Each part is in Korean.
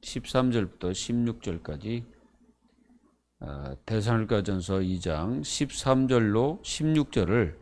13절부터 16절까지 데살로니가전서 2장 13절로 16절을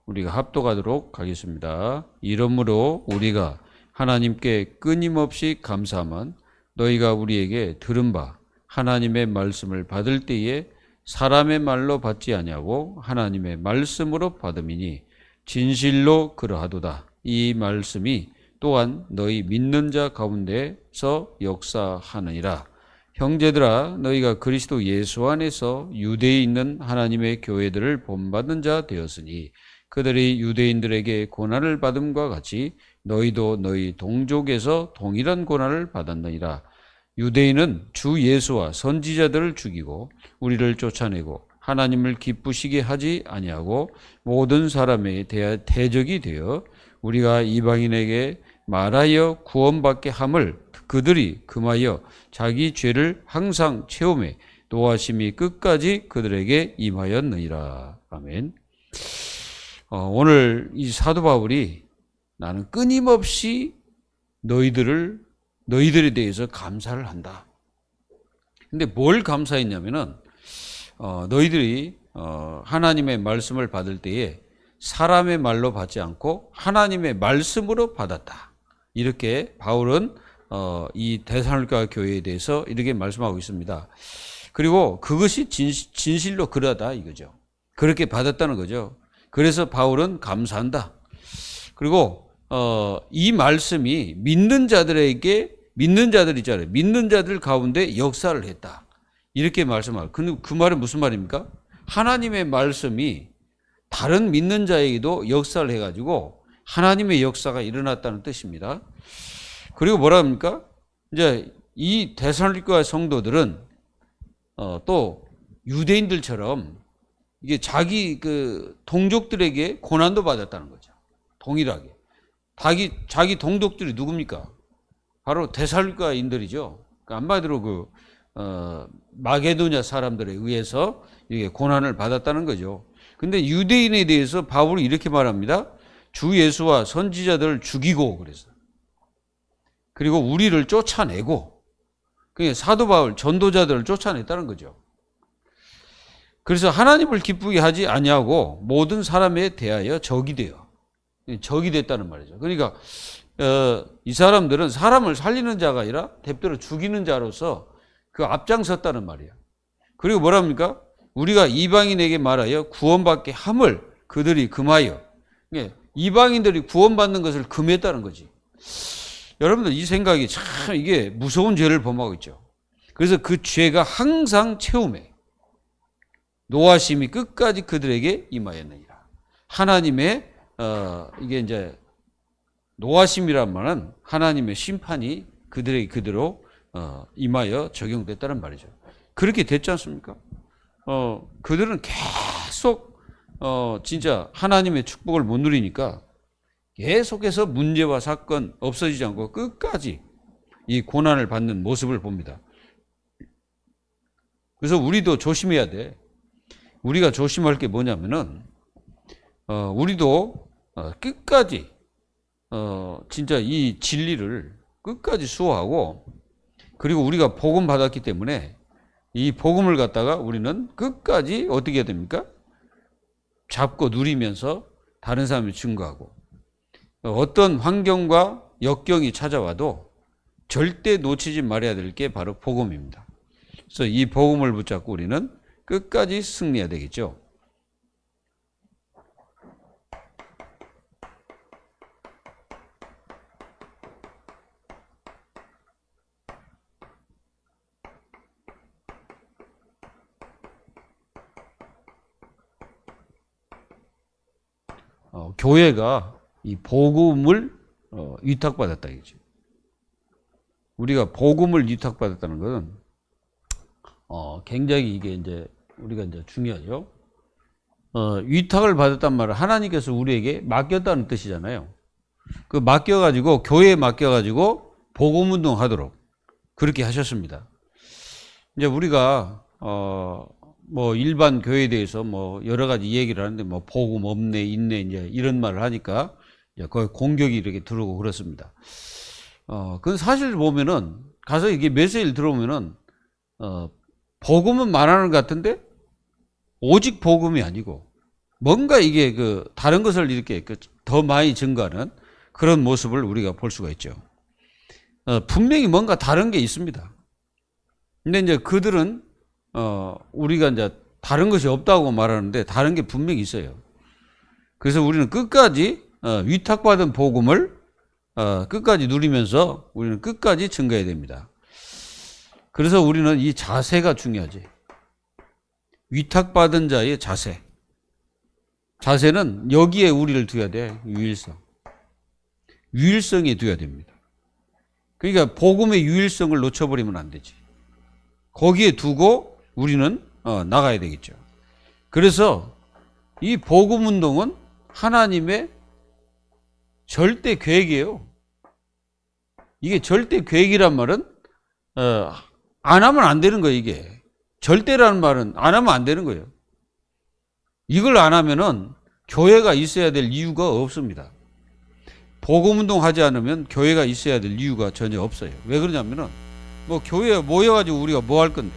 우리가 합독하도록 하겠습니다. 이러므로 우리가 하나님께 끊임없이 감사함은 너희가 우리에게 들은 바 하나님의 말씀을 받을 때에 사람의 말로 받지 아니하고 하나님의 말씀으로 받음이니 진실로 그러하도다. 이 말씀이 또한 너희 믿는 자 가운데서 역사하느니라. 형제들아, 너희가 그리스도 예수 안에서 유대에 있는 하나님의 교회들을 본받은 자 되었으니 그들이 유대인들에게 고난을 받음과 같이 너희도 너희 동족에서 동일한 고난을 받았느니라. 유대인은 주 예수와 선지자들을 죽이고 우리를 쫓아내고 하나님을 기쁘시게 하지 아니하고 모든 사람에 대한 대적이 되어 우리가 이방인에게 말하여 구원받게 함을 그들이 금하여 자기 죄를 항상 채우매 노하심이 끝까지 그들에게 임하였느니라. 아멘. 오늘 이 사도 바울이 나는 끊임없이 너희들에 대해서 감사를 한다. 근데 뭘 감사했냐면은 너희들이 하나님의 말씀을 받을 때에 사람의 말로 받지 않고 하나님의 말씀으로 받았다. 이렇게 바울은 이 데살로니가 교회에 대해서 이렇게 말씀하고 있습니다. 그리고 그것이 진실로 그러하다 이거죠. 그렇게 받았다는 거죠. 그래서 바울은 감사한다. 그리고 이 말씀이 믿는 자들 있잖아요. 믿는 자들 가운데 역사를 했다. 이렇게 말씀하고. 근데 그 말은 무슨 말입니까? 하나님의 말씀이 다른 믿는 자에게도 역사를 해가지고 하나님의 역사가 일어났다는 뜻입니다. 그리고 뭐라 합니까? 이제 이 데살로니가 성도들은 또 유대인들처럼 이게 자기 그 동족들에게 고난도 받았다는 거죠. 동일하게. 자기 동족들이 누굽니까? 바로 데살로니가인들이죠. 그러니까 한마디로 마게도냐 사람들에 의해서 이게 고난을 받았다는 거죠. 근데 유대인에 대해서 바울이 이렇게 말합니다. 주 예수와 선지자들을 죽이고 그래서. 그리고 우리를 쫓아내고. 그게 사도 바울 전도자들을 쫓아냈다는 거죠. 그래서 하나님을 기쁘게 하지 아니하고 모든 사람에 대하여 적이 돼요. 적이 됐다는 말이죠. 그러니까 이 사람들은 사람을 살리는 자가 아니라 대표로 죽이는 자로서 그 앞장섰다는 말이에요. 그리고 뭐랍니까? 우리가 이방인에게 말하여 구원받게 함을 그들이 금하여. 이방인들이 구원받는 것을 금했다는 거지. 여러분들 이 생각이 참 이게 무서운 죄를 범하고 있죠. 그래서 그 죄가 항상 채우매 노하심이 끝까지 그들에게 임하였느니라. 하나님의 이게 이제 노하심이란 말은 하나님의 심판이 그들에게 그대로 임하여 적용됐다는 말이죠. 그렇게 됐지 않습니까? 그들은 계속 진짜 하나님의 축복을 못 누리니까 계속해서 문제와 사건 없어지지 않고 끝까지 이 고난을 받는 모습을 봅니다. 그래서 우리도 조심해야 돼. 우리가 조심할 게 뭐냐면은 우리도 끝까지 진짜 이 진리를 끝까지 수호하고 그리고 우리가 복음 받았기 때문에 이 복음을 갖다가 우리는 끝까지 어떻게 해야 됩니까? 잡고 누리면서 다른 사람이 증거하고 어떤 환경과 역경이 찾아와도 절대 놓치지 말아야 될 게 바로 복음입니다. 그래서 이 복음을 붙잡고 우리는 끝까지 승리해야 되겠죠. 교회가 이 복음을 위탁받았다 이거죠. 우리가 복음을 위탁받았다는 것은 굉장히 이게 이제 우리가 이제 중요하죠. 위탁을 받았단 말은 하나님께서 우리에게 맡겼다는 뜻이잖아요. 그 맡겨가지고 교회에 맡겨가지고 복음 운동하도록 그렇게 하셨습니다. 이제 우리가 뭐 일반 교회에 대해서 뭐 여러 가지 얘기를 하는데 뭐 복음 없네 있네 이제 이런 말을 하니까 이제 거의 공격이 이렇게 들어오고 그렇습니다. 그건 사실 보면은, 가서 이게 메시지를 들어오면은, 복음은 말하는 것 같은데, 오직 복음이 아니고, 뭔가 이게 다른 것을 이렇게 더 많이 증가하는 그런 모습을 우리가 볼 수가 있죠. 분명히 뭔가 다른 게 있습니다. 근데 이제 그들은, 우리가 이제 다른 것이 없다고 말하는데 다른 게 분명히 있어요. 그래서 우리는 끝까지, 위탁받은 복음을, 끝까지 누리면서 우리는 끝까지 증거해야 됩니다. 그래서 우리는 이 자세가 중요하지. 위탁받은 자의 자세. 자세는 여기에 우리를 두어야 돼. 유일성. 유일성에 두어야 됩니다. 그러니까 복음의 유일성을 놓쳐버리면 안 되지. 거기에 두고 우리는 나가야 되겠죠. 그래서 이 복음 운동은 하나님의 절대 계획이에요. 이게 절대 계획이란 말은 안 하면 안 되는 거예요. 이게 절대라는 말은 안 하면 안 되는 거예요. 이걸 안 하면은 교회가 있어야 될 이유가 없습니다. 복음 운동하지 않으면 교회가 있어야 될 이유가 전혀 없어요. 왜 그러냐면은 뭐 교회에 모여가지고 우리가 뭐 할 건데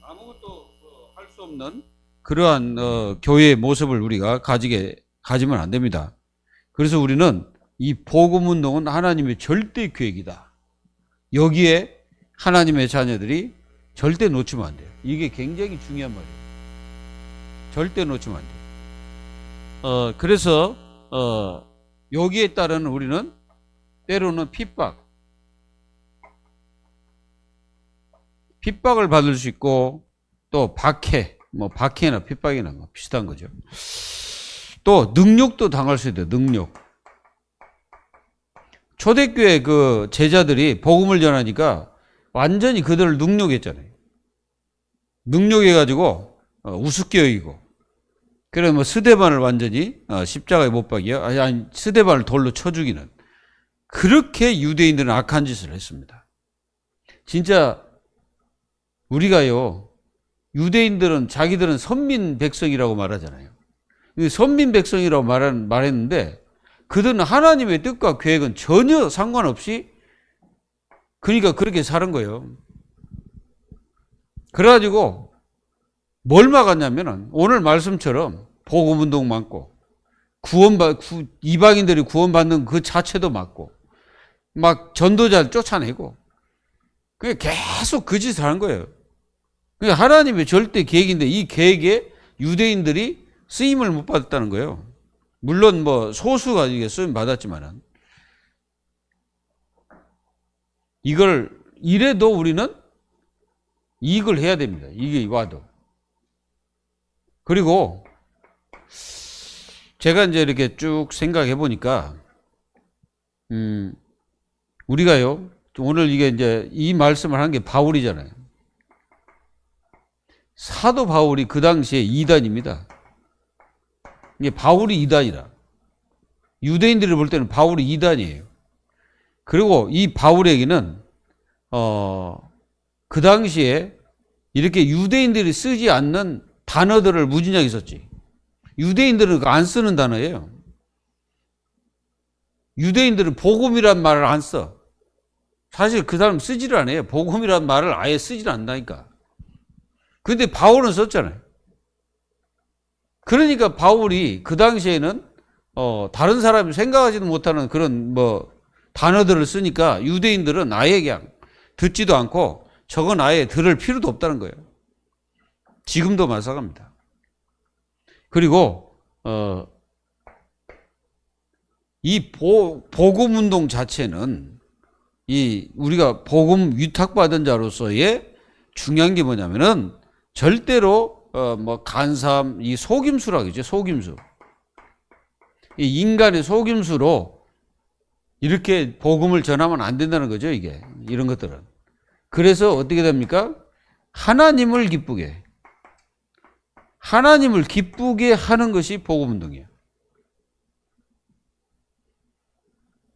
아무것도 할 수 없는 그러한 교회의 모습을 우리가 가지면 안 됩니다. 그래서 우리는 이 복음 운동은 하나님의 절대 계획이다. 여기에 하나님의 자녀들이 절대 놓치면 안 돼요. 이게 굉장히 중요한 말이에요. 절대 놓치면 안 돼요. 그래서 여기에 따른 우리는 때로는 핍박을 받을 수 있고 또 박해나 핍박이나 뭐 비슷한 거죠. 또 능욕도 당할 수 있어요. 능욕. 초대교회 그 제자들이 복음을 전하니까 완전히 그들을 능욕했잖아요. 능욕해가지고 우습게 여기고. 그래 뭐 스데반을 완전히 십자가에 못 박이요. 아니 스데반을 돌로 쳐 죽이는 그렇게 유대인들은 악한 짓을 했습니다. 진짜 우리가요 유대인들은 자기들은 선민 백성이라고 말하잖아요. 선민 백성이라고 말했는데 그들은 하나님의 뜻과 계획은 전혀 상관없이 그러니까 그렇게 사는 거예요. 그래가지고 뭘 막았냐면은 오늘 말씀처럼 복음운동 막고 이방인들이 구원받는 그 자체도 막고 막 전도자를 쫓아내고 그게 계속 그 짓을 하는 거예요. 그러니까 하나님의 절대 계획인데 이 계획에 유대인들이 쓰임을 못 받았다는 거예요. 물론 뭐 소수가 이게 쓰임 받았지만은 이래도 우리는 이익을 해야 됩니다. 이게 와도. 그리고 제가 이제 이렇게 쭉 생각해 보니까 우리가요 오늘 이게 이제 이 말씀을 한 게 바울이잖아요. 사도 바울이 그 당시에 이단입니다. 이게 바울이 이단이라. 유대인들이 볼 때는 바울이 이단이에요. 그리고 이 바울에게는 그 당시에 이렇게 유대인들이 쓰지 않는 단어들을 무진하게 썼지. 유대인들은 안 쓰는 단어예요. 유대인들은 복음이란 말을 안 써. 사실 그 사람 쓰지를 않아요. 복음이란 말을 아예 쓰지를 않는다니까. 근데 바울은 썼잖아요. 그러니까 바울이 그 당시에는 다른 사람이 생각하지도 못하는 그런 뭐 단어들을 쓰니까 유대인들은 아예 그냥 듣지도 않고 저건 아예 들을 필요도 없다는 거예요. 지금도 마찬가지입니다. 그리고 이 복음 운동 자체는 우리가 복음 위탁받은 자로서의 중요한 게 뭐냐면은 절대로 뭐 간삼 이 속임수라고 하죠. 속임수. 이 인간의 속임수로 이렇게 복음을 전하면 안 된다는 거죠. 이게 이런 것들은. 그래서 어떻게 됩니까? 하나님을 기쁘게 하는 것이 복음 운동이에요.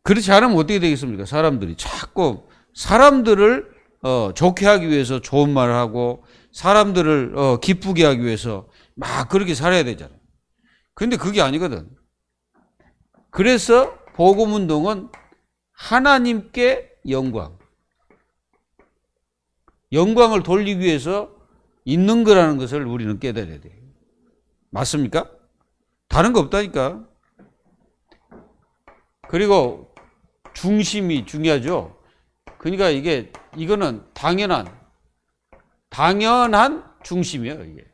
그렇지 않으면 어떻게 되겠습니까? 사람들이 자꾸 사람들을 좋게 하기 위해서 좋은 말을 하고 사람들을 기쁘게 하기 위해서 막 그렇게 살아야 되잖아요. 근데 그게 아니거든. 그래서 복음 운동은 하나님께 영광을 돌리기 위해서 있는 거라는 것을 우리는 깨달아야 돼요. 맞습니까? 다른 거 없다니까. 그리고 중심이 중요하죠. 그러니까 이거는 당연한 중심이에요. 이게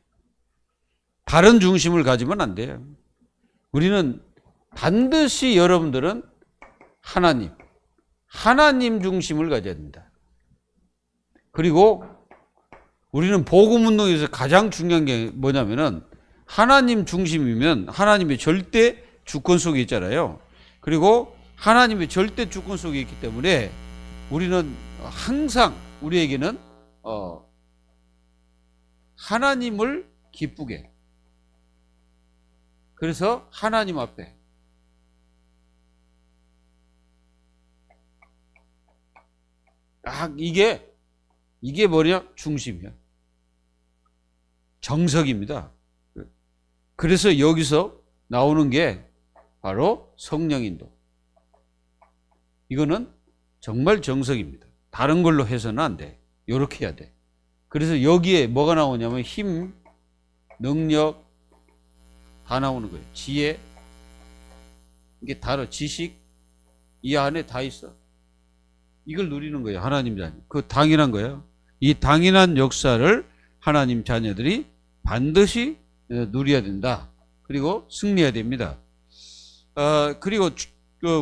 다른 중심을 가지면 안 돼요. 우리는 반드시 여러분들은 하나님 중심을 가져야 된다. 그리고 우리는 복음 운동에서 가장 중요한 게 뭐냐면은 하나님 중심이면 하나님의 절대 주권 속에 있잖아요. 그리고 하나님의 절대 주권 속에 있기 때문에 우리는 항상 우리에게는 하나님을 기쁘게, 그래서 하나님 앞에 이게 뭐냐? 중심이야. 정석입니다. 그래서 여기서 나오는 게 바로 성령인도. 이거는 정말 정석입니다. 다른 걸로 해서는 안 돼. 이렇게 해야 돼. 그래서 여기에 뭐가 나오냐면 힘, 능력 다 나오는 거예요. 지혜, 이게 다른 지식 이 안에 다 있어. 이걸 누리는 거예요. 하나님 자녀. 그 당연한 거예요. 이 당연한 역사를 하나님 자녀들이 반드시 누려야 된다. 그리고 승리해야 됩니다. 그리고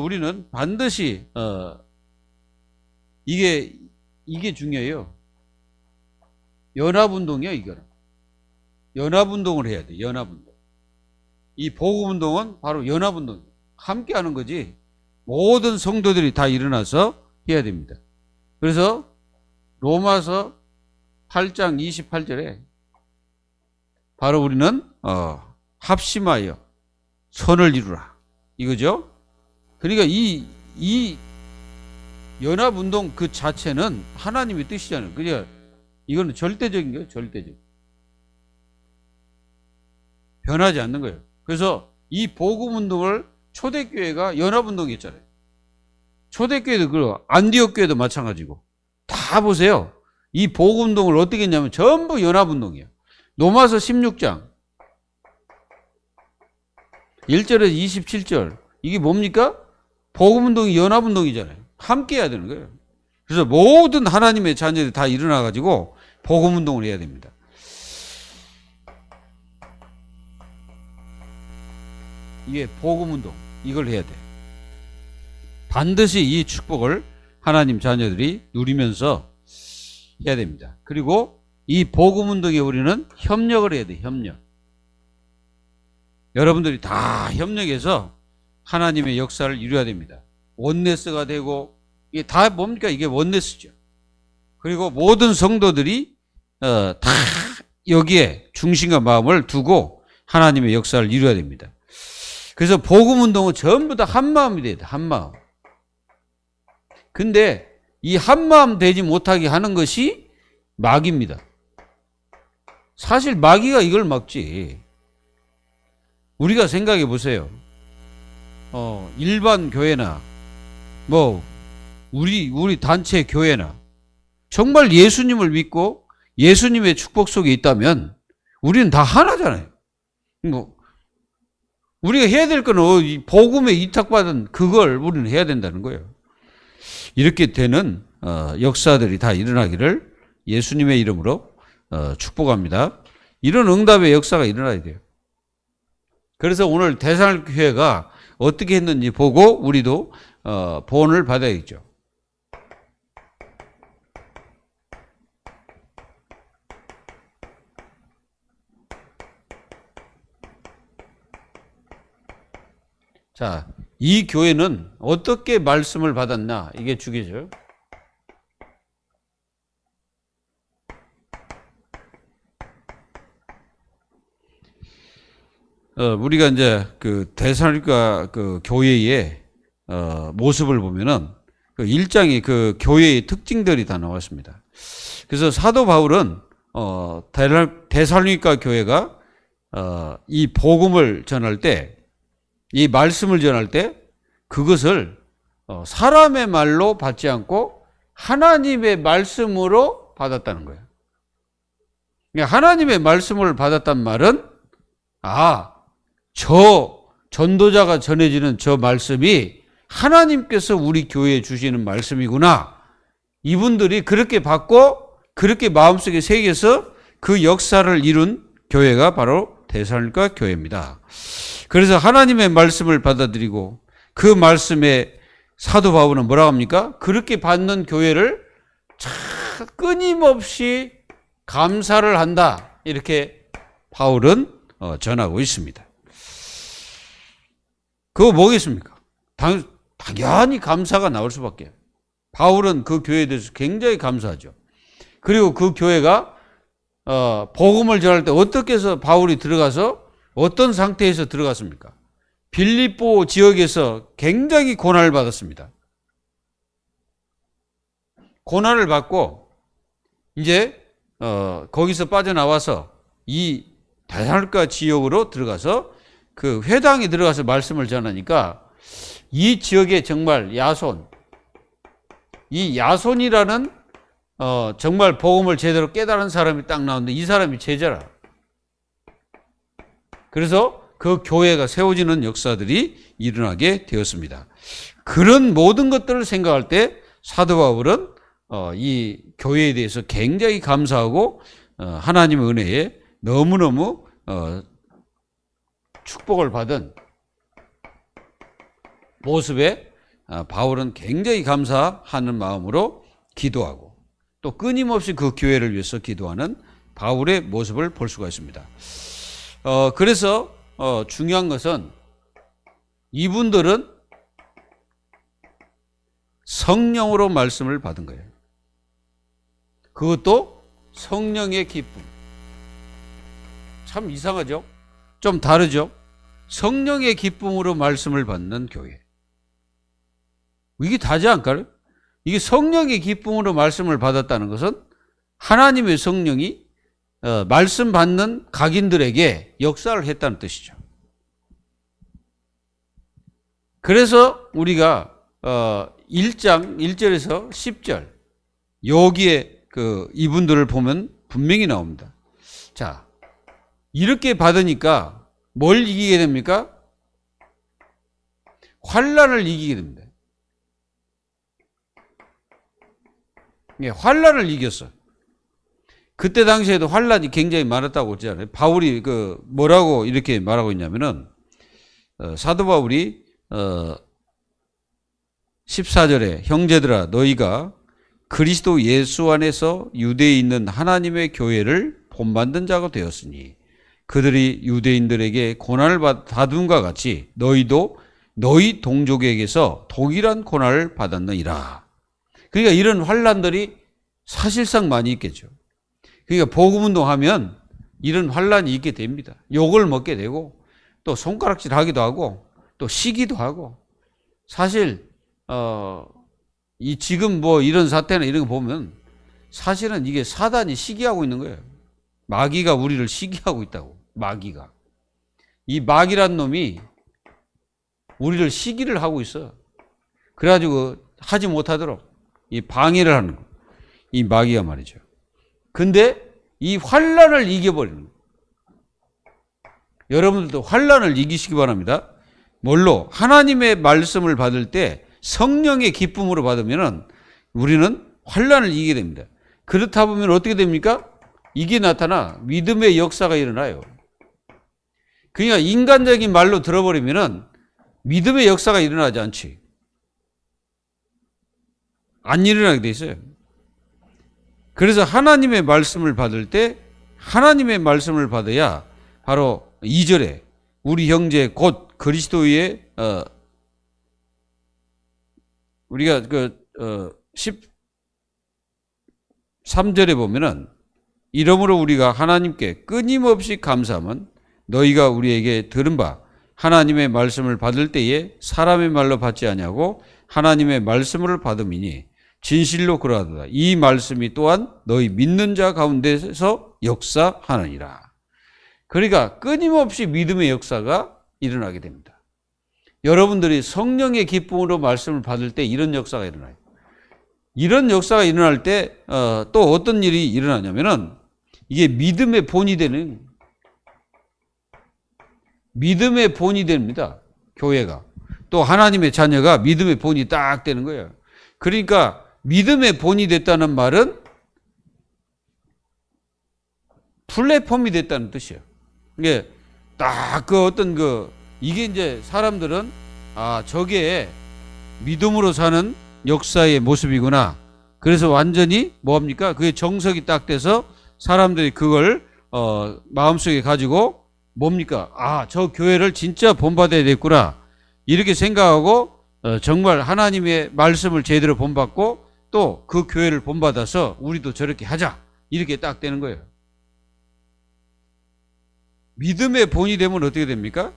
우리는 반드시 이게 중요해요. 연합운동이에요. 이거는 연합운동을 해야 돼. 연합운동. 이 복음운동은 바로 연합운동. 함께 하는 거지. 모든 성도들이 다 일어나서 해야 됩니다. 그래서 로마서 8장 28절에 바로 우리는 합심하여 선을 이루라 이거죠. 그러니까 이 연합운동 그 자체는 하나님의 뜻이잖아요. 그러니까 이거는 절대적인 거예요. 절대적. 변하지 않는 거예요. 그래서 이 복음운동을 초대교회가 연합운동이 있잖아요. 초대교회도 그렇고 안디옥교회도 마찬가지고 다 보세요. 이 복음운동을 어떻게 했냐면 전부 연합운동이에요. 로마서 16장 1절에서 27절 이게 뭡니까? 복음운동이 연합운동이잖아요. 함께 해야 되는 거예요. 그래서 모든 하나님의 자녀들이 다 일어나가지고 복음운동을 해야 됩니다. 이게 복음운동 이걸 해야 돼. 반드시 이 축복을 하나님 자녀들이 누리면서 해야 됩니다. 그리고 이 복음운동에 우리는 협력을 해야 돼. 협력. 여러분들이 다 협력해서 하나님의 역사를 이루어야 됩니다. 원네스가 되고 이게 다 뭡니까? 이게 원네스죠. 그리고 모든 성도들이 다 여기에 중심과 마음을 두고 하나님의 역사를 이루어야 됩니다. 그래서 복음운동은 전부 다 한마음이 돼야 돼. 한마음. 근데 이 한마음 되지 못하게 하는 것이 마귀입니다. 사실 마귀가 이걸 막지. 우리가 생각해 보세요. 일반 교회나 우리 단체 교회나 정말 예수님을 믿고 예수님의 축복 속에 있다면 우리는 다 하나잖아요. 우리가 해야 될 거는 복음에 이탁받은 그걸 우리는 해야 된다는 거예요. 이렇게 되는 역사들이 다 일어나기를 예수님의 이름으로 축복합니다. 이런 응답의 역사가 일어나야 돼요. 그래서 오늘 대살교회가 어떻게 했는지 보고 우리도 본을 받아야겠죠. 자, 이 교회는 어떻게 말씀을 받았나? 이게 주제죠. 우리가 이제 그 데살로니가 그 교회의 모습을 보면은 그 1장에 그 교회의 특징들이 다 나왔습니다. 그래서 사도 바울은 데살로니가 교회가 이 복음을 전할 때, 이 말씀을 전할 때 그것을 사람의 말로 받지 않고 하나님의 말씀으로 받았다는 거예요. 그러니까 하나님의 말씀을 받았단 말은 저 전도자가 전해지는 저 말씀이 하나님께서 우리 교회에 주시는 말씀이구나. 이분들이 그렇게 받고 그렇게 마음속에 새겨서 그 역사를 이룬 교회가 바로 데살로니가 교회입니다. 그래서 하나님의 말씀을 받아들이고 그 말씀에 사도 바울은 뭐라고 합니까? 그렇게 받는 교회를 끊임없이 감사를 한다. 이렇게 바울은 전하고 있습니다. 그거 뭐겠습니까? 당연히 감사가 나올 수밖에. 바울은 그 교회에 대해서 굉장히 감사하죠. 그리고 그 교회가 복음을 전할 때 어떻게 해서 바울이 들어가서 어떤 상태에서 들어갔습니까? 빌립보 지역에서 굉장히 고난을 받았습니다. 고난을 받고 이제 거기서 빠져나와서 이 데살로니가 지역으로 들어가서 그 회당에 들어가서 말씀을 전하니까 이 지역에 정말 이 야손이라는 정말 복음을 제대로 깨달은 사람이 딱 나오는데 이 사람이 제자라. 그래서 그 교회가 세워지는 역사들이 일어나게 되었습니다. 그런 모든 것들을 생각할 때 사도 바울은 이 교회에 대해서 굉장히 감사하고 하나님의 은혜에 너무너무 축복을 받은 모습에 바울은 굉장히 감사하는 마음으로 기도하고 또 끊임없이 그 교회를 위해서 기도하는 바울의 모습을 볼 수가 있습니다. 그래서 중요한 것은 이분들은 성령으로 말씀을 받은 거예요. 그것도 성령의 기쁨. 참 이상하죠? 좀 다르죠? 성령의 기쁨으로 말씀을 받는 교회. 이게 다지 않을까요? 이게 성령의 기쁨으로 말씀을 받았다는 것은 하나님의 성령이 말씀 받는 각인들에게 역사를 했다는 뜻이죠. 그래서 우리가 1장 1절에서 10절 여기에 이분들을 보면 분명히 나옵니다. 자, 이렇게 받으니까 뭘 이기게 됩니까? 환난을 이기게 됩니다. 환난을 이겼어. 그때 당시에도 환난이 굉장히 많았다고 했잖아요. 바울이 뭐라고 이렇게 말하고 있냐면은 사도 바울이 14절에 형제들아 너희가 그리스도 예수 안에서 유대에 있는 하나님의 교회를 본받는 자가 되었으니 그들이 유대인들에게 고난을 받음과 같이 너희도 너희 동족에게서 동일한 고난을 받았느니라. 그러니까 이런 환난들이 사실상 많이 있겠죠. 그러니까 복음운동하면 이런 환난이 있게 됩니다. 욕을 먹게 되고 또 손가락질 하기도 하고 또 시기도 하고 사실 이 지금 뭐 이런 사태나 이런 거 보면 사실은 이게 사단이 시기하고 있는 거예요. 마귀가 우리를 시기하고 있다고. 마귀가. 이 마귀란 놈이 우리를 시기를 하고 있어. 그래가지고 하지 못하도록 이 방해를 하는 거. 이 마귀가 말이죠. 근데 이 환난을 이겨버리는 거예요. 여러분들도 환난을 이기시기 바랍니다. 뭘로? 하나님의 말씀을 받을 때 성령의 기쁨으로 받으면 우리는 환난을 이기게 됩니다. 그렇다 보면 어떻게 됩니까? 이게 나타나 믿음의 역사가 일어나요. 그러니까 인간적인 말로 들어버리면 믿음의 역사가 일어나지 않지. 안 일어나게 돼 있어요. 그래서 하나님의 말씀을 받을 때 하나님의 말씀을 받아야 바로 2절에 우리 형제 곧 그리스도의 우리가 13절에 보면은 이러므로 우리가 하나님께 끊임없이 감사함은 너희가 우리에게 들은 바 하나님의 말씀을 받을 때에 사람의 말로 받지 아니하고 하나님의 말씀을 받음이니 진실로 그러하도다. 이 말씀이 또한 너희 믿는 자 가운데서 역사하느니라. 그러니까 끊임없이 믿음의 역사가 일어나게 됩니다. 여러분들이 성령의 기쁨으로 말씀을 받을 때 이런 역사가 일어나요. 이런 역사가 일어날 때 또 어떤 일이 일어나냐면은 이게 믿음의 본이 되는, 믿음의 본이 됩니다. 교회가. 또 하나님의 자녀가 믿음의 본이 딱 되는 거예요. 그러니까 믿음의 본이 됐다는 말은 플랫폼이 됐다는 뜻이에요. 이게 딱 이게 이제 사람들은 저게 믿음으로 사는 역사의 모습이구나. 그래서 완전히 뭡니까? 그게 정석이 딱 돼서 사람들이 그걸 마음속에 가지고 뭡니까? 저 교회를 진짜 본받아야 되겠구나. 이렇게 생각하고 정말 하나님의 말씀을 제대로 본받고 또 그 교회를 본받아서 우리도 저렇게 하자. 이렇게 딱 되는 거예요. 믿음의 본이 되면 어떻게 됩니까?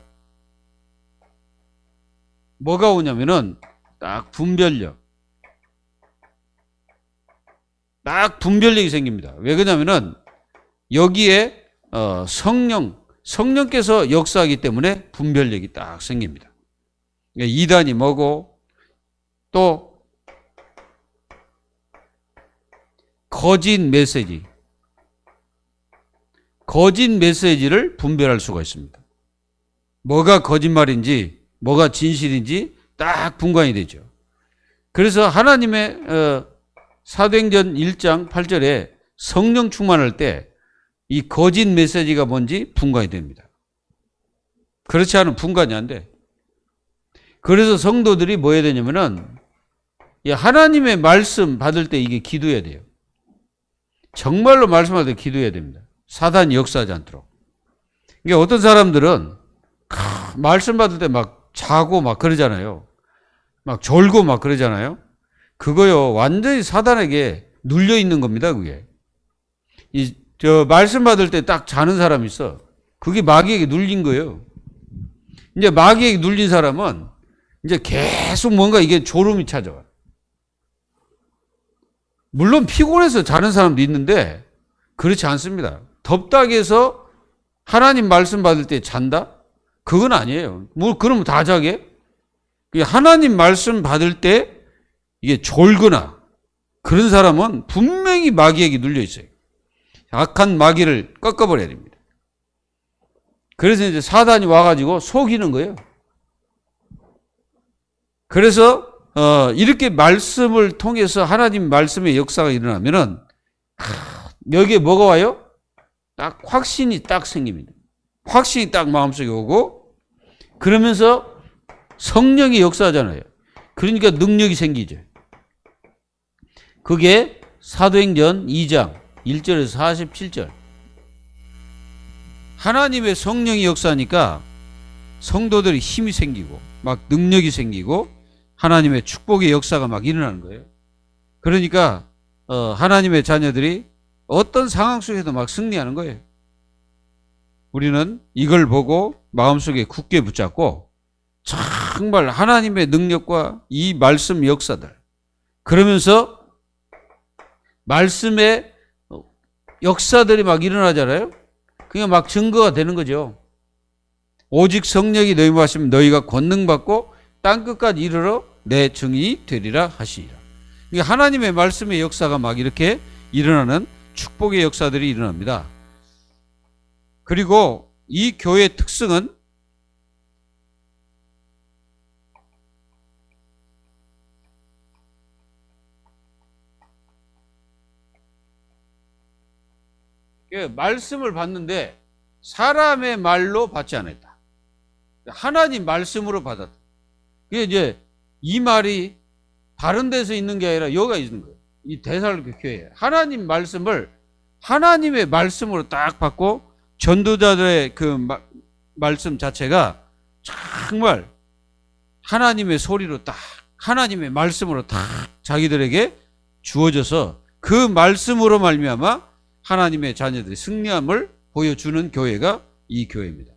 뭐가 오냐면은 딱 분별력이 생깁니다. 왜 그러냐면은 여기에 성령께서 역사하기 때문에 분별력이 딱 생깁니다. 그러니까 이단이 뭐고 또 거짓 메시지를 분별할 수가 있습니다. 뭐가 거짓말인지 뭐가 진실인지 딱 분간이 되죠. 그래서 하나님의 사도행전 1장 8절에 성령 충만할 때 이 거짓 메시지가 뭔지 분간이 됩니다. 그렇지 않으면 분간이 안 돼. 그래서 성도들이 뭐 해야 되냐면은 하나님의 말씀 받을 때 이게 기도해야 돼요. 정말로 말씀할 때 기도해야 됩니다. 사단이 역사하지 않도록. 이게 어떤 사람들은 말씀 받을 때 막 자고 막 그러잖아요. 막 졸고 막 그러잖아요. 그거요, 완전히 사단에게 눌려 있는 겁니다, 그게. 말씀 받을 때 딱 자는 사람이 있어. 그게 마귀에게 눌린 거예요. 이제 마귀에게 눌린 사람은 이제 계속 뭔가 이게 졸음이 찾아와요. 물론 피곤해서 자는 사람도 있는데 그렇지 않습니다. 덥다고 해서 하나님 말씀 받을 때 잔다? 그건 아니에요. 뭐 그러면 다 자게? 하나님 말씀 받을 때 이게 졸거나 그런 사람은 분명히 마귀에게 눌려 있어요. 악한 마귀를 꺾어버려야 됩니다. 그래서 이제 사단이 와가지고 속이는 거예요. 그래서 이렇게 말씀을 통해서 하나님 말씀의 역사가 일어나면은 여기에 뭐가 와요? 딱 확신이 딱 생깁니다. 확신이 딱 마음속에 오고 그러면서 성령이 역사하잖아요. 그러니까 능력이 생기죠. 그게 사도행전 2장 1절에서 47절. 하나님의 성령이 역사하니까 성도들이 힘이 생기고 막 능력이 생기고 하나님의 축복의 역사가 막 일어나는 거예요. 그러니까 하나님의 자녀들이 어떤 상황 속에도 막 승리하는 거예요. 우리는 이걸 보고 마음속에 굳게 붙잡고 정말 하나님의 능력과 이 말씀 역사들, 그러면서 말씀의 역사들이 막 일어나잖아요. 그게 막 증거가 되는 거죠. 오직 성령이 너희와 하시면 너희가 권능받고 땅끝까지 이르러 내 증인이 되리라 하시리라. 그러니까 하나님의 말씀의 역사가 막 이렇게 일어나는 축복의 역사들이 일어납니다. 그리고 이 교회의 특성은 말씀을 받는데 사람의 말로 받지 않았다. 하나님 말씀으로 받았다. 그게 이제 이 말이 다른 데서 있는 게 아니라 여기가 있는 거예요. 이 데살로니가 교회에 하나님 말씀을 하나님의 말씀으로 딱 받고 전도자들의 그 말씀 자체가 정말 하나님의 소리로 딱 하나님의 말씀으로 딱 자기들에게 주어져서 그 말씀으로 말미암아 하나님의 자녀들이 승리함을 보여주는 교회가 이 교회입니다.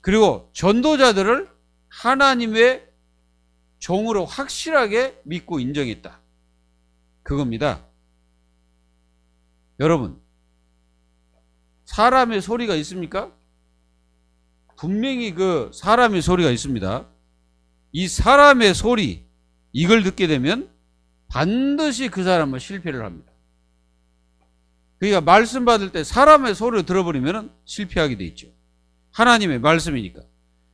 그리고 전도자들을 하나님의 종으로 확실하게 믿고 인정했다. 그겁니다. 여러분, 사람의 소리가 있습니까? 분명히 그 사람의 소리가 있습니다. 이 사람의 소리, 이걸 듣게 되면 반드시 그 사람은 실패를 합니다. 그러니까 말씀 받을 때 사람의 소리를 들어버리면 실패하게 돼 있죠. 하나님의 말씀이니까.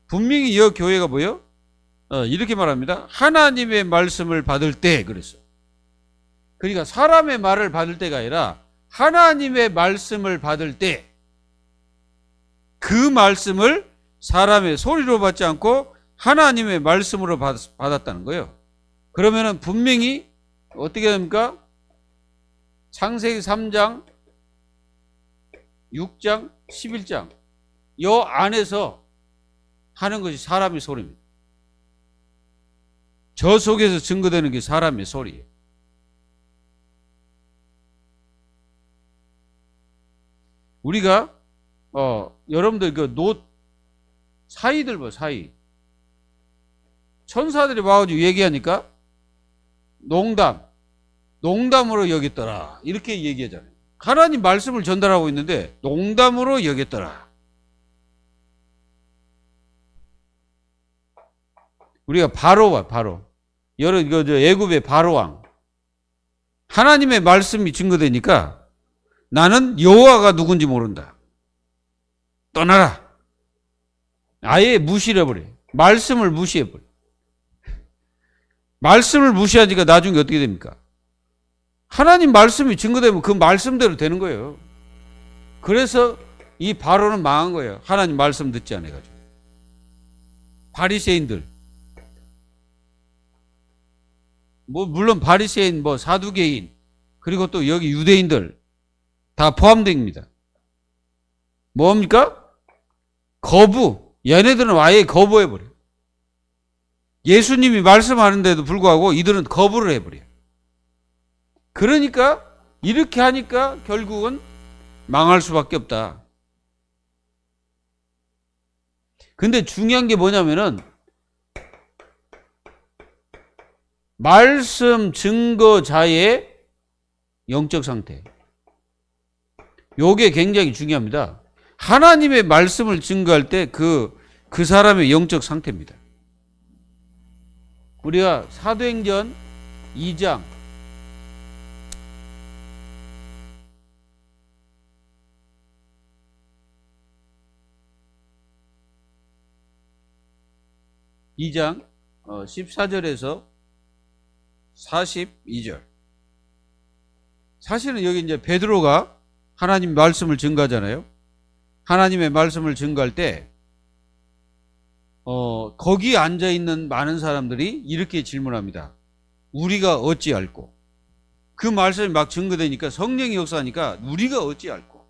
분명히 이 교회가 뭐예요? 이렇게 말합니다. 하나님의 말씀을 받을 때 그랬어. 그러니까 사람의 말을 받을 때가 아니라 하나님의 말씀을 받을 때 그 말씀을 사람의 소리로 받지 않고 하나님의 말씀으로 받았다는 거예요. 그러면은 분명히 어떻게 됩니까? 창세기 3장, 6장, 11장 요 안에서 하는 것이 사람의 소리입니다. 저 속에서 증거되는 게 사람의 소리예요. 우리가 여러분들 그 사이들 봐, 사이. 천사들이 와가지고 얘기하니까 농담으로 여겼더라. 이렇게 얘기하잖아요. 하나님 말씀을 전달하고 있는데 농담으로 여겼더라. 우리가 바로. 애굽의 바로왕. 하나님의 말씀이 증거되니까 나는 여호와가 누군지 모른다. 떠나라. 아예 무시를 해버려. 말씀을 무시해버려. 말씀을 무시하니까 나중에 어떻게 됩니까? 하나님 말씀이 증거되면 그 말씀대로 되는 거예요. 그래서 이 바로는 망한 거예요. 하나님 말씀 듣지 않아가지고. 바리새인들. 물론 바리새인, 사두개인, 그리고 또 여기 유대인들 다 포함됩니다. 뭡니까? 거부. 얘네들은 아예 거부해버려요. 예수님이 말씀하는데도 불구하고 이들은 거부를 해버려요. 그러니까 이렇게 하니까 결국은 망할 수밖에 없다. 근데 중요한 게 뭐냐면은 말씀 증거자의 영적 상태. 요게 굉장히 중요합니다. 하나님의 말씀을 증거할 때 그 사람의 영적 상태입니다. 우리가 사도행전 2장 14절에서 42절. 사실은 여기 이제 베드로가 하나님 말씀을 증거하잖아요. 하나님의 말씀을 증거할 때 거기 앉아 있는 많은 사람들이 이렇게 질문합니다. 우리가 어찌 알고? 그 말씀이 막 증거되니까 성령이 역사하니까 우리가 어찌 알고?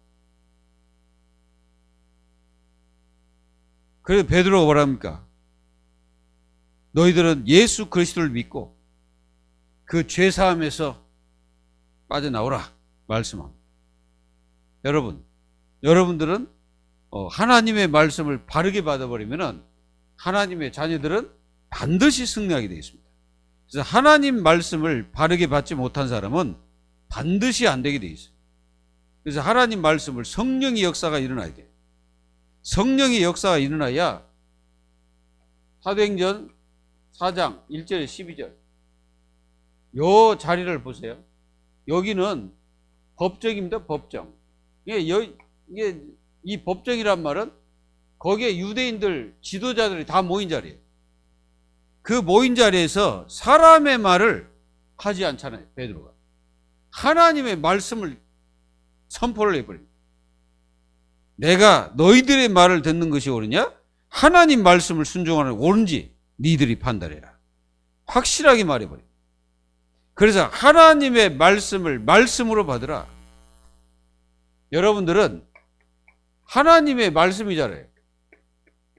그래서 베드로가 뭐랍니까? 너희들은 예수 그리스도를 믿고 그 죄사함에서 빠져나오라 말씀합니다. 여러분들은 하나님의 말씀을 바르게 받아버리면은 하나님의 자녀들은 반드시 승리하게 되어 있습니다. 그래서 하나님 말씀을 바르게 받지 못한 사람은 반드시 안 되게 되어 있어요. 그래서 하나님 말씀을 성령의 역사가 일어나야 돼요. 성령의 역사가 일어나야 사도행전 4장 1절에 12절 요 자리를 보세요. 여기는 법정입니다. 법정. 이게 이 법정이란 말은 거기에 유대인들 지도자들이 다 모인 자리예요. 그 모인 자리에서 사람의 말을 하지 않잖아요. 베드로가 하나님의 말씀을 선포를 해버립니다. 내가 너희들의 말을 듣는 것이 옳으냐? 하나님 말씀을 순종하는 옳은지 니들이 판단해라. 확실하게 말해버려요. 그래서 하나님의 말씀을 말씀으로 받으라. 여러분들은 하나님의 말씀이잖아요.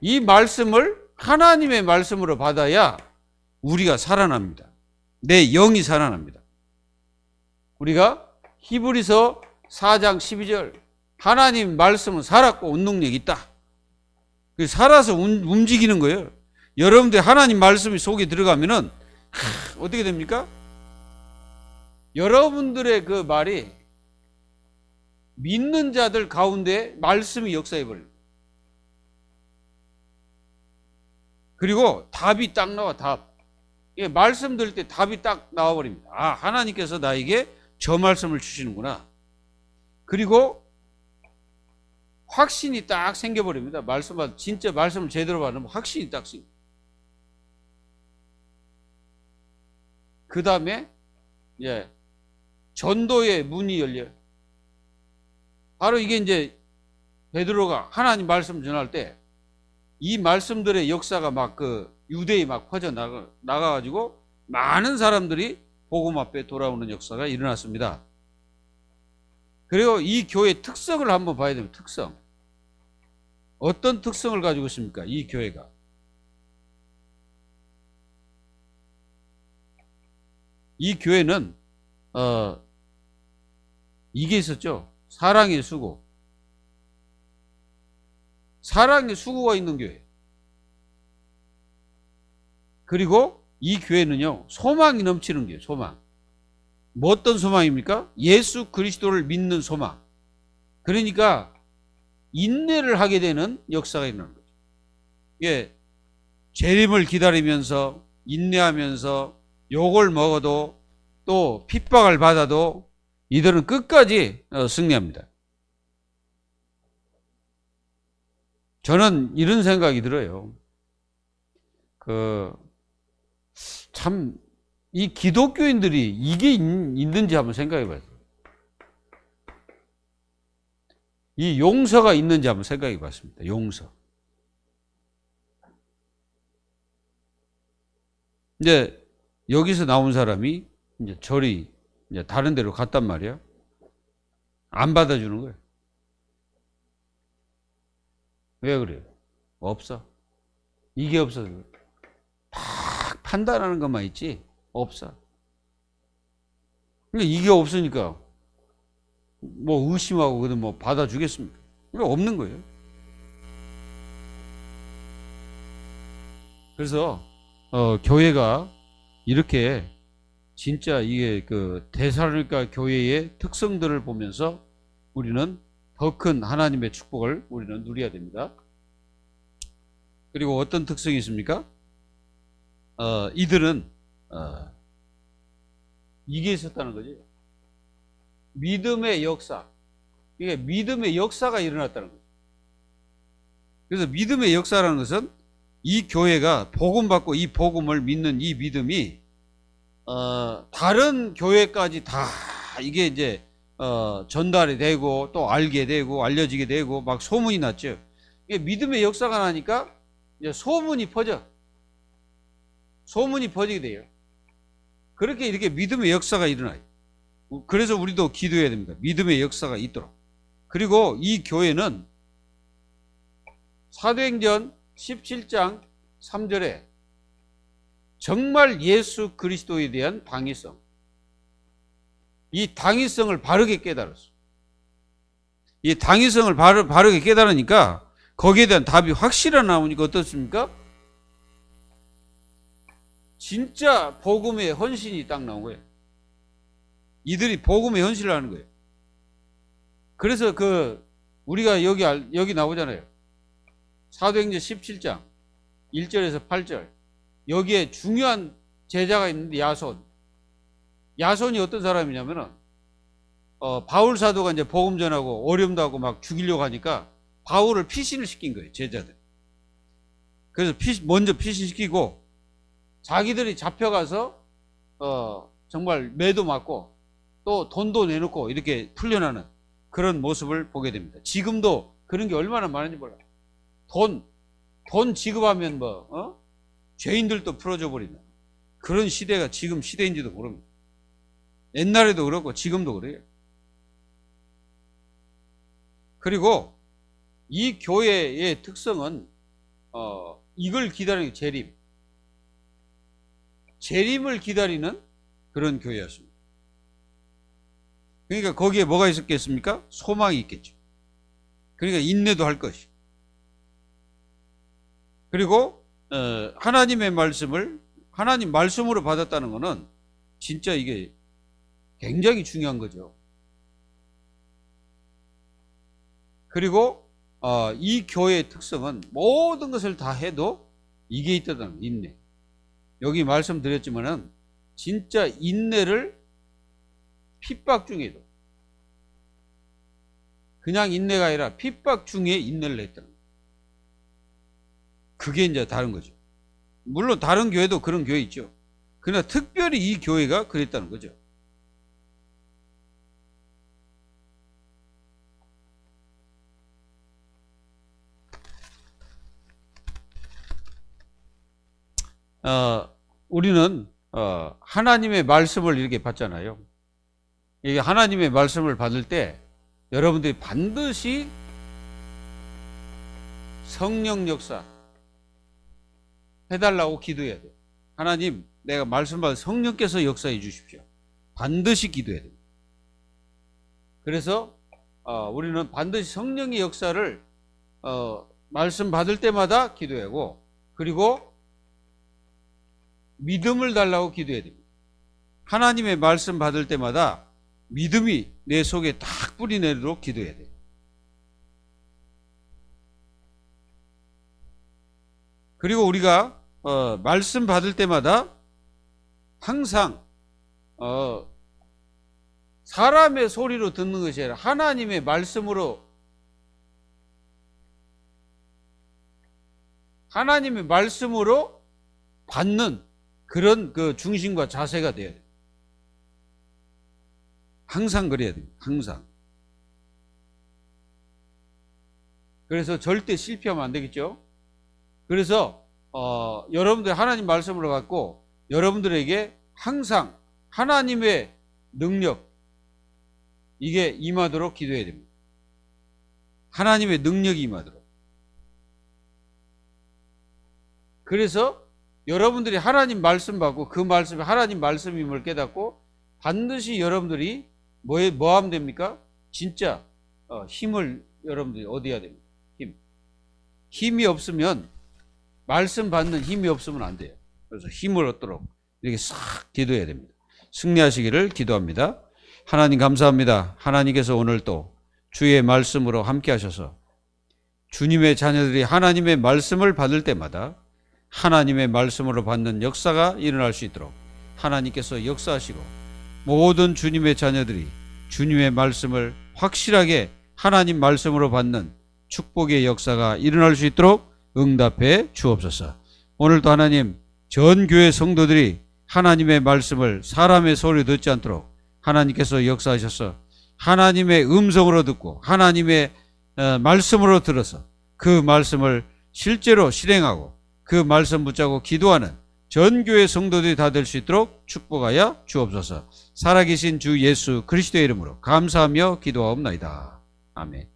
이 말씀을 하나님의 말씀으로 받아야 우리가 살아납니다. 내 영이 살아납니다. 우리가 히브리서 4장 12절 하나님 말씀은 살았고 운능력이 있다. 살아서 움직이는 거예요. 여러분들 하나님 말씀이 속에 들어가면은 어떻게 됩니까? 여러분들의 그 말이 믿는 자들 가운데 말씀이 역사해 버립니다. 그리고 답이 딱 나와. 답. 예, 말씀 들을 때 답이 딱 나와버립니다. 아, 하나님께서 나에게 저 말씀을 주시는구나. 그리고 확신이 딱 생겨버립니다. 진짜 말씀을 제대로 받으면 확신이 딱 생겨. 그 다음에 예, 전도의 문이 열려요. 바로 이게 이제 베드로가 하나님 말씀 전할 때 이 말씀들의 역사가 막 그 유대에 막 퍼져 나가가지고 많은 사람들이 복음 앞에 돌아오는 역사가 일어났습니다. 그리고 이 교회의 특성을 한번 봐야 됩니다. 특성. 어떤 특성을 가지고 있습니까? 이 교회가. 이 교회는 이게 있었죠. 사랑의 수고. 사랑의 수고가 있는 교회. 그리고 이 교회는요, 소망이 넘치는 교회. 소망. 뭐 어떤 소망입니까? 예수 그리스도를 믿는 소망. 그러니까 인내를 하게 되는 역사가 일어나는 거죠. 예, 재림을 기다리면서 인내하면서 욕을 먹어도 또 핍박을 받아도 이들은 끝까지 승리합니다. 저는 이런 생각이 들어요. 참, 이 기독교인들이 이게 있는지 한번 생각해 봐요. 이 용서가 있는지 한번 생각해 봤습니다. 용서. 이제 여기서 나온 사람이 이제 절이 이제 다른 데로 갔단 말이야. 안 받아주는 거예요. 왜 그래요? 없어. 이게 없어서. 딱 판단하는 것만 있지, 없어. 그러니까 이게 없으니까, 뭐 의심하고, 그래도 뭐 받아주겠습니까? 이거 없는 거예요. 그래서, 교회가 이렇게, 진짜 이게 그 데살로니가 교회의 특성들을 보면서 우리는 더 큰 하나님의 축복을 우리는 누려야 됩니다. 그리고 어떤 특성이 있습니까? 이들은 이게 있었다는 거죠. 믿음의 역사. 이게 믿음의 역사가 일어났다는 거죠. 그래서 믿음의 역사라는 것은 이 교회가 복음 받고 이 복음을 믿는 이 믿음이 다른 교회까지 다 이게 이제 전달이 되고 또 알게 되고 알려지게 되고 막 소문이 났죠. 이게 믿음의 역사가 나니까 이제 소문이 퍼지게 돼요. 그렇게 이렇게 믿음의 역사가 일어나요. 그래서 우리도 기도해야 됩니다. 믿음의 역사가 있도록. 그리고 이 교회는 사도행전 17장 3절에 정말 예수 그리스도에 대한 당위성, 이 당위성을 바르게 깨달았어. 이 당위성을 바르게 깨달으니까 거기에 대한 답이 확실히 나오니까 어떻습니까? 진짜 복음의 헌신이 딱 나온 거예요. 이들이 복음의 헌신을 하는 거예요. 그래서 우리가 여기 나오잖아요. 사도행전 17장 1절에서 8절. 여기에 중요한 제자가 있는데 야손이 어떤 사람이냐면은 바울 사도가 이제 복음 전하고 어려움도 하고 막 죽이려고 하니까 바울을 피신을 시킨 거예요, 제자들. 그래서 먼저 피신시키고 자기들이 잡혀가서 정말 매도 맞고 또 돈도 내놓고 이렇게 풀려나는 그런 모습을 보게 됩니다. 지금도 그런 게 얼마나 많은지 몰라요. 돈 지급하면 죄인들도 풀어줘 버리는 그런 시대가 지금 시대인지도 모릅니다. 옛날에도 그렇고 지금도 그래요. 그리고 이 교회의 특성은 이걸 기다리는 재림을 기다리는 그런 교회였습니다. 그러니까 거기에 뭐가 있었겠습니까? 소망이 있겠죠. 그러니까 인내도 할 것이. 그리고 하나님의 말씀을 하나님 말씀으로 받았다는 것은 진짜 이게 굉장히 중요한 거죠. 그리고 이 교회의 특성은 모든 것을 다 해도 이게 있다는 인내. 여기 말씀드렸지만은 진짜 인내를 핍박 중에도 그냥 인내가 아니라 핍박 중에 인내를 했다는 거예요. 그게 이제 다른 거죠. 물론 다른 교회도 그런 교회 있죠. 그러나 특별히 이 교회가 그랬다는 거죠. 우리는 하나님의 말씀을 이렇게 받잖아요. 이게 하나님의 말씀을 받을 때 여러분들이 반드시 성령 역사 해달라고 기도해야 돼요. 하나님, 내가 말씀 받은 성령께서 역사해 주십시오. 반드시 기도해야 됩니다. 그래서 우리는 반드시 성령의 역사를 말씀 받을 때마다 기도하고, 그리고 믿음을 달라고 기도해야 됩니다. 하나님의 말씀 받을 때마다 믿음이 내 속에 딱 뿌리 내리도록 기도해야 돼요. 그리고 우리가 말씀 받을 때마다 항상 사람의 소리로 듣는 것이 아니라 하나님의 말씀으로, 하나님의 말씀으로 받는 그런 그 중심과 자세가 돼야 돼요. 항상 그래야 돼요. 항상. 그래서 절대 실패하면 안 되겠죠. 그래서 여러분들 하나님 말씀으로 갖고 여러분들에게 항상 하나님의 능력, 이게 임하도록 기도해야 됩니다. 하나님의 능력이 임하도록. 그래서 여러분들이 하나님 말씀 받고 그 말씀이 하나님 말씀임을 깨닫고 반드시 여러분들이 뭐 하면 됩니까? 진짜 힘을 여러분들이 얻어야 됩니다. 힘이 없으면, 말씀 받는 힘이 없으면 안 돼요. 그래서 힘을 얻도록 이렇게 싹 기도해야 됩니다. 승리하시기를 기도합니다. 하나님 감사합니다. 하나님께서 오늘 또 주의 말씀으로 함께 하셔서 주님의 자녀들이 하나님의 말씀을 받을 때마다 하나님의 말씀으로 받는 역사가 일어날 수 있도록 하나님께서 역사하시고, 모든 주님의 자녀들이 주님의 말씀을 확실하게 하나님 말씀으로 받는 축복의 역사가 일어날 수 있도록 응답해 주옵소서. 오늘도 하나님, 전 교회 성도들이 하나님의 말씀을 사람의 소리 듣지 않도록 하나님께서 역사하셔서 하나님의 음성으로 듣고 하나님의 말씀으로 들어서 그 말씀을 실제로 실행하고 그 말씀 붙잡고 기도하는 전 교회 성도들이 다 될 수 있도록 축복하여 주옵소서. 살아계신 주 예수 그리스도의 이름으로 감사하며 기도하옵나이다. 아멘.